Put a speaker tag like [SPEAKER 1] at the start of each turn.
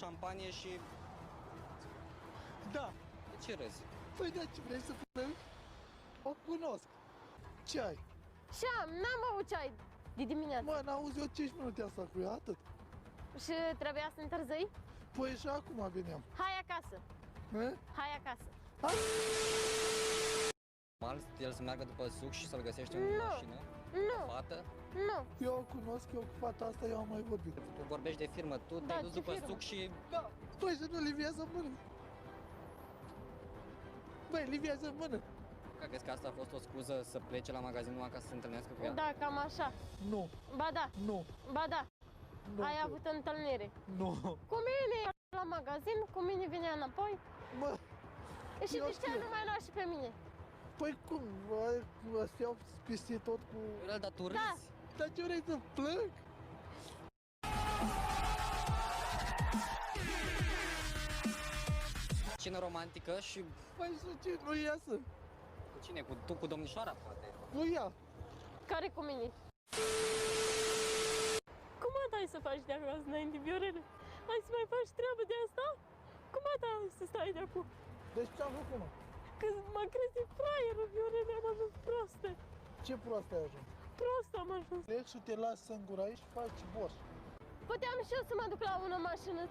[SPEAKER 1] șampanie și...
[SPEAKER 2] Da.
[SPEAKER 1] De ce râzi?
[SPEAKER 2] Păi da, ce vrei să plâng? O cunosc. Ce ai?
[SPEAKER 3] Și n-am avut ce ai de dimineață.
[SPEAKER 2] Mă, n-auzi eu 5 minute asta cu ea, atât.
[SPEAKER 3] Și trebuia să întârzii?
[SPEAKER 2] Păi și acum veneam.
[SPEAKER 3] Hai acasă.
[SPEAKER 2] E?
[SPEAKER 3] Hai acasă.
[SPEAKER 1] Normal, el să meargă după suc și să-l găsește în
[SPEAKER 3] Nu.
[SPEAKER 1] mașină?
[SPEAKER 3] Nu,
[SPEAKER 1] Fată?
[SPEAKER 3] nu.
[SPEAKER 2] Eu o cunosc, eu cu fata asta, eu am mai vorbit.
[SPEAKER 1] Tu vorbești de firmă, tu
[SPEAKER 3] Da,
[SPEAKER 1] te-ai dus
[SPEAKER 3] ce
[SPEAKER 1] după
[SPEAKER 3] firmă?
[SPEAKER 1] suc și...
[SPEAKER 2] Da. Păi să nu liviază în mână. Băi, liviază în mână.
[SPEAKER 1] Crezi că asta a fost o scuză să plece la magazin numai ca să se întâlnească cu ea?
[SPEAKER 3] Da, cam așa.
[SPEAKER 2] Nu,
[SPEAKER 3] Ba da,
[SPEAKER 2] nu,
[SPEAKER 3] ba da.
[SPEAKER 2] nu.
[SPEAKER 3] Ai avut întâlnire.
[SPEAKER 2] Nu.
[SPEAKER 3] Cu mine la magazin, cu mine venea înapoi.
[SPEAKER 2] Mă,
[SPEAKER 3] Și
[SPEAKER 2] Eu
[SPEAKER 3] de ce
[SPEAKER 2] știu.
[SPEAKER 3] nu mai lua și pe mine?
[SPEAKER 2] păi cum? Ăstea au peste tot cu...
[SPEAKER 1] Dar tu
[SPEAKER 3] Da.
[SPEAKER 1] râzi?
[SPEAKER 2] Dar ce vrei să plâng?
[SPEAKER 1] Scenă romantică și
[SPEAKER 2] Păi și ce? Nu iasă.
[SPEAKER 1] cu cine? Tu cu domnișoara, poate?
[SPEAKER 2] Nu ia.
[SPEAKER 3] Care cu mine? Cum ai să faci de acasă înainte, Viorele? Hai să mai faci treabă de asta? Cum ai să stai de acum?
[SPEAKER 2] Deci ce-am făcut, mă?
[SPEAKER 3] Că mă crezi fraierul, Viorele, am ajuns prostă.
[SPEAKER 2] Ce prost ai ajuns?
[SPEAKER 3] Prost am ajuns.
[SPEAKER 2] Pleci și te las singur aici și faci borș.
[SPEAKER 3] Puteam și eu să mă duc la una mașină.